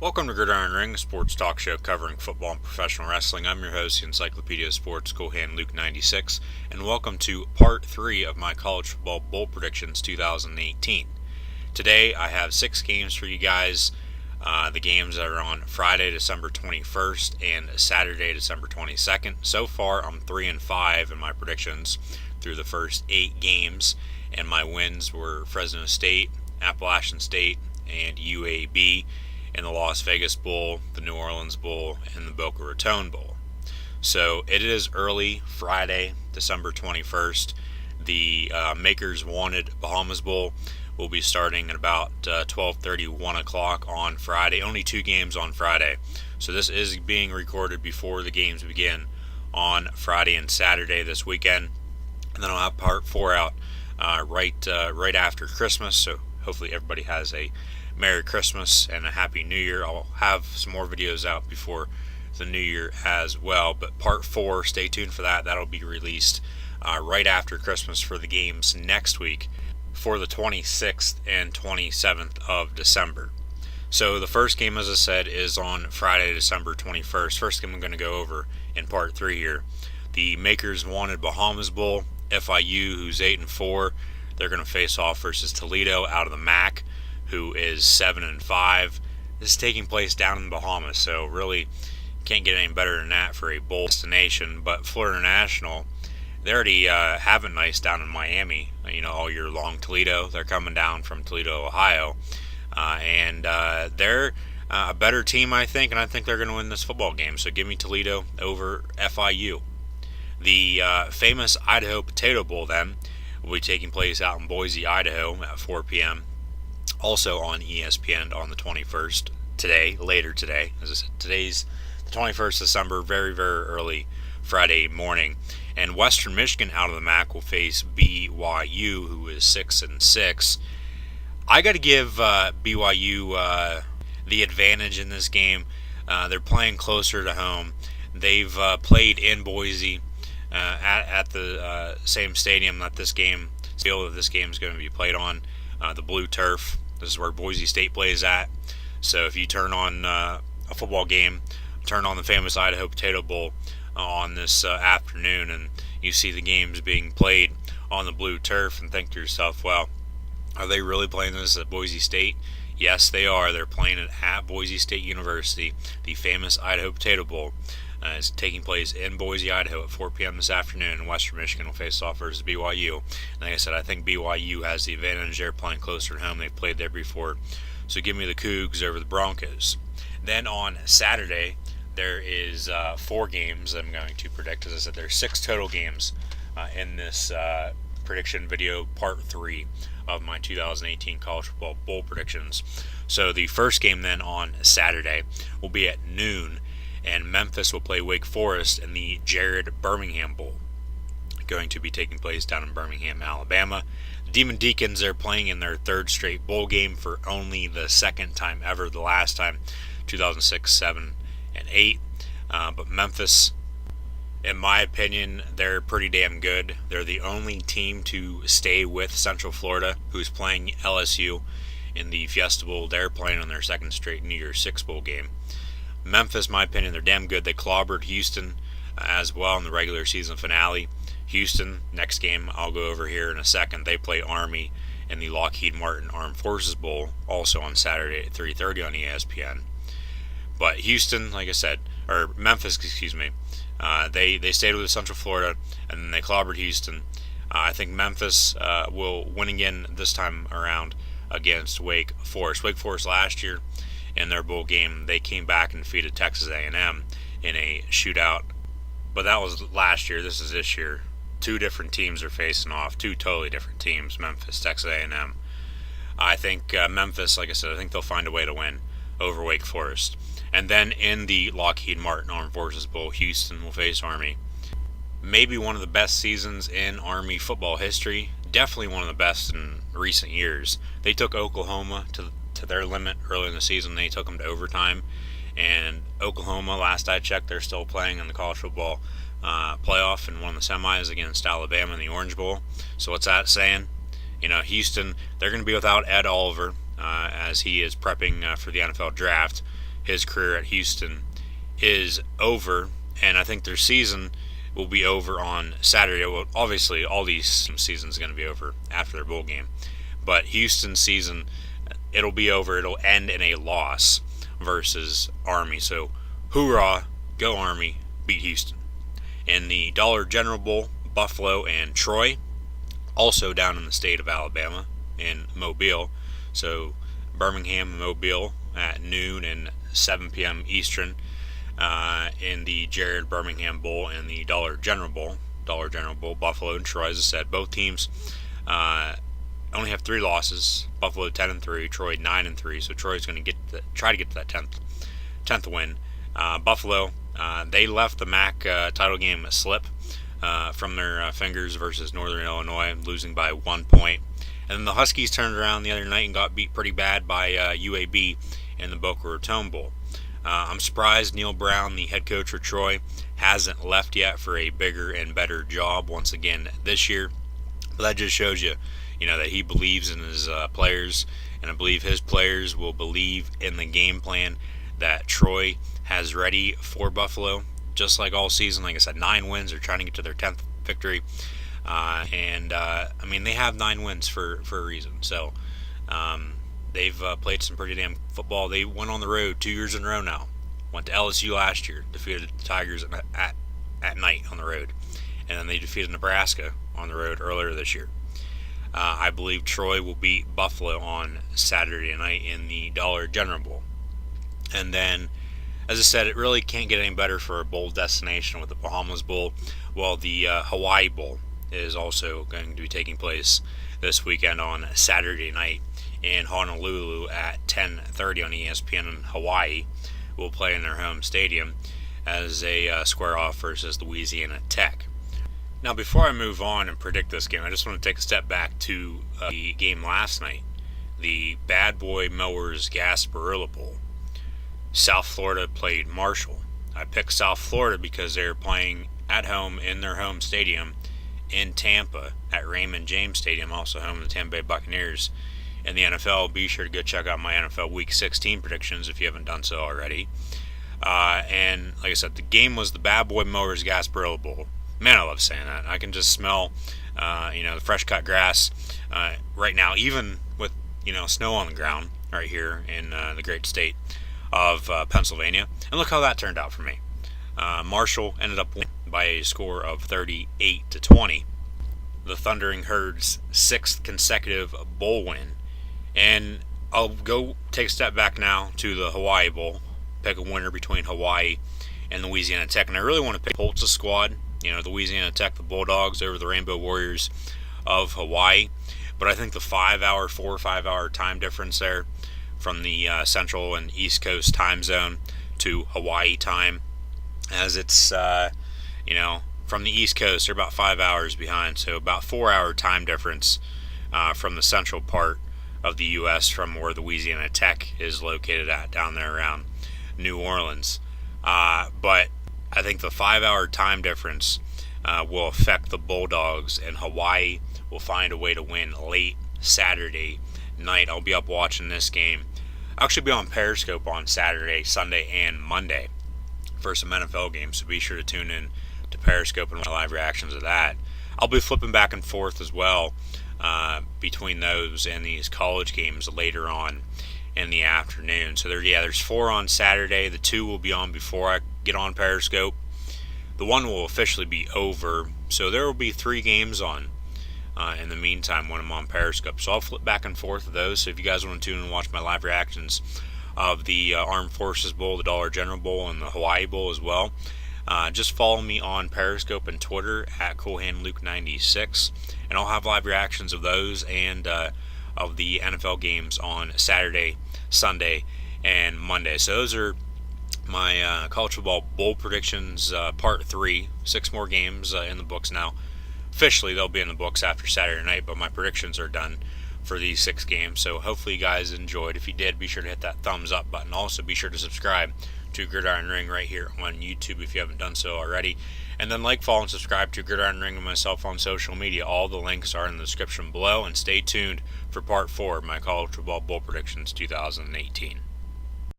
Welcome to Gridiron Ring, a sports talk show covering football and professional wrestling. I'm your host, the Encyclopedia of Sports, Cool Hand Luke 96, and welcome to part 3 of my college football bowl predictions 2018. Today I have 6 games for you guys. The games are on Friday, December 21st and Saturday, December 22nd. So far, I'm 3-5 in my predictions through the first 8 games, and my wins were Fresno State, Appalachian State, and UAB in the Las Vegas Bowl, the New Orleans Bowl, and the Boca Raton Bowl. So it is early Friday, December 21st. The Makers Wanted Bahamas Bowl will be starting at about 12:30, 1 o'clock on Friday. Only 2 games on Friday. So this is being recorded before the games begin on Friday and Saturday this weekend. And then I'll have part 4 out right after Christmas. So hopefully everybody has a Merry Christmas and a Happy New Year. I'll have some more videos out before the New Year as well. But part 4, stay tuned for that. That'll be released right after Christmas for the games next week for the 26th and 27th of December. So the first game, as I said, is on Friday, December 21st. First game I'm going to go over in part 3 here. The Makers Wanted Bahamas Bowl. FIU, who's 8-4, they're going to face off versus Toledo out of the MAC, who is 7-5. This is taking place down in the Bahamas, so really can't get any better than that for a bowl destination. But Florida International, they already have it nice down in Miami, all year long. Toledo, they're coming down from Toledo, Ohio, and they're a better team, I think, and I think they're going to win this football game. So give me Toledo over FIU. The famous Idaho Potato Bowl, then, will be taking place out in Boise, Idaho at 4 p.m., also on ESPN on the 21st, later today. As I said, today's the 21st December, very, very early Friday morning. And Western Michigan out of the MAC will face BYU, who is 6-6. I got to give BYU the advantage in this game. They're playing closer to home. They've played in Boise at the same stadium that this game is going to be played on, the blue turf. This is where Boise State plays at. So if you turn on a football game, turn on the famous Idaho Potato Bowl on this afternoon, and you see the games being played on the blue turf, and think to yourself, well, are they really playing this at Boise State? Yes, they are. They're playing it at Boise State University. The famous Idaho Potato Bowl is taking place in Boise, Idaho at 4 p.m. this afternoon, and Western Michigan will face off versus BYU. And like I said, I think BYU has the advantage. They're playing closer to home. They've played there before. So give me the Cougs over the Broncos. Then on Saturday, there is 4 games that I'm going to predict. As I said, there's 6 total games in this prediction video, part 3 of my 2018 college football bowl predictions. So the first game then on Saturday will be at noon, and Memphis will play Wake Forest in the Jared Birmingham Bowl, going to be taking place down in Birmingham, Alabama. The Demon Deacons are playing in their 3rd straight bowl game for only the 2nd time ever. The last time, 2006, 7, and 8. But Memphis, in my opinion, they're pretty damn good. They're the only team to stay with Central Florida, who's playing LSU in the Fiesta Bowl. They're playing on their 2nd straight New Year's 6 bowl game. Memphis, in my opinion, they're damn good. They clobbered Houston as well in the regular season finale. Houston, next game I'll go over here in a second. They play Army in the Lockheed Martin Armed Forces Bowl, also on Saturday at 3:30 on ESPN. But Houston, like I said, or Memphis, excuse me, they stayed with Central Florida, and then they clobbered Houston. I think Memphis will win again this time around against Wake Forest. Wake Forest last year, in their bowl game, they came back and defeated Texas A&M in a shootout. But that was last year. This is this year. 2 different teams are facing off. 2 totally different teams, Memphis, Texas A&M. I think Memphis, like I said, I think they'll find a way to win over Wake Forest. And then in the Lockheed Martin Armed Forces Bowl, Houston will face Army. Maybe one of the best seasons in Army football history. Definitely one of the best in recent years. They took Oklahoma to their limit early in the season. They took them to overtime, and Oklahoma, last I checked, they're still playing in the college football playoff and won the semis against Alabama in the Orange Bowl. So what's that saying? Houston, they're going to be without Ed Oliver as he is prepping for the NFL draft. his career at Houston is over, and I think their season will be over on Saturday. Well, obviously, all these seasons are going to be over after their bowl game, but Houston's season, it'll be over. It'll end in a loss versus Army. So, hoorah, go Army, beat Houston. In the Dollar General Bowl, Buffalo and Troy, also down in the state of Alabama in Mobile. So, Birmingham and Mobile at noon and 7 p.m. Eastern. In the Jared Birmingham Bowl and the Dollar General Bowl, Buffalo and Troy. As I said, both teams only have 3 losses. Buffalo 10-3, Troy 9-3. So Troy's going to try to get to that 10th win. Buffalo, they left the MAC title game slip from their fingers versus Northern Illinois, losing by 1 point. And then the Huskies turned around the other night and got beat pretty bad by UAB in the Boca Raton Bowl. I'm surprised Neil Brown, the head coach for Troy, hasn't left yet for a bigger and better job once again this year. But that just shows you, that he believes in his players, and I believe his players will believe in the game plan that Troy has ready for Buffalo. Just like all season, like I said, 9 wins. They're trying to get to their 10th victory. They have 9 wins for a reason. So, they've played some pretty damn football. They went on the road 2 years in a row now. Went to LSU last year, defeated the Tigers at night on the road. And then they defeated Nebraska on the road earlier this year. I believe Troy will beat Buffalo on Saturday night in the Dollar General Bowl. And then, as I said, it really can't get any better for a bowl destination with the Bahamas Bowl. Well, the Hawaii Bowl is also going to be taking place this weekend on Saturday night in Honolulu at 10:30 on ESPN. In Hawaii will play in their home stadium as a square off versus Louisiana Tech. Now, before I move on and predict this game, I just want to take a step back to the game last night, the Bad Boy Mowers Gasparilla Bowl. South Florida played Marshall. I picked South Florida because they're playing at home in their home stadium in Tampa at Raymond James Stadium, also home of the Tampa Bay Buccaneers. In the NFL, be sure to go check out my NFL Week 16 predictions if you haven't done so already. And like I said, the game was the Bad Boy Mowers Gasparilla Bowl. Man, I love saying that. I can just smell, the fresh cut grass right now, even with, snow on the ground right here in the great state of Pennsylvania. And look how that turned out for me. Marshall ended up winning by a score of 38-20. The Thundering Herd's 6th consecutive bowl win. And I'll go take a step back now to the Hawaii Bowl, pick a winner between Hawaii and Louisiana Tech. And I really want to pick Holtz's squad, the Louisiana Tech, the Bulldogs, over the Rainbow Warriors of Hawaii. But I think the 4 or 5 hour time difference there from the Central and East Coast time zone to Hawaii time, as it's, from the East Coast, they're about 5 hours behind. So about 4 hour time difference from the central part of the U.S. from where Louisiana Tech is located at, down there around New Orleans. But I think the 5 hour time difference will affect the Bulldogs, and Hawaii will find a way to win late Saturday night. I'll be up watching this game. I'll actually be on Periscope on Saturday, Sunday, and Monday for some NFL games, so be sure to tune in to Periscope and my live reactions of that. I'll be flipping back and forth as well between those and these college games later on in the afternoon. So there's 4 on Saturday. The 2 will be on before I get on Periscope. The 1 will officially be over. So there will be 3 games on in the meantime when I'm on Periscope. So I'll flip back and forth of those. So if you guys want to tune in and watch my live reactions of the Armed Forces Bowl, the Dollar General Bowl, and the Hawaii Bowl as well, just follow me on Periscope and Twitter at CoolHandLuke96, and I'll have live reactions of those and of the NFL games on Saturday, Sunday, and Monday. So those are my college football bowl predictions, part 3. 6 more games in the books now. Officially, they'll be in the books after Saturday night, but my predictions are done for these 6 games. So hopefully you guys enjoyed. If you did, be sure to hit that thumbs up button. Also, be sure to subscribe to Gridiron Ring right here on YouTube if you haven't done so already. And then like, follow, and subscribe to Gridiron Ring and myself on social media. All the links are in the description below. And stay tuned for part 4 of my college football bowl predictions 2018.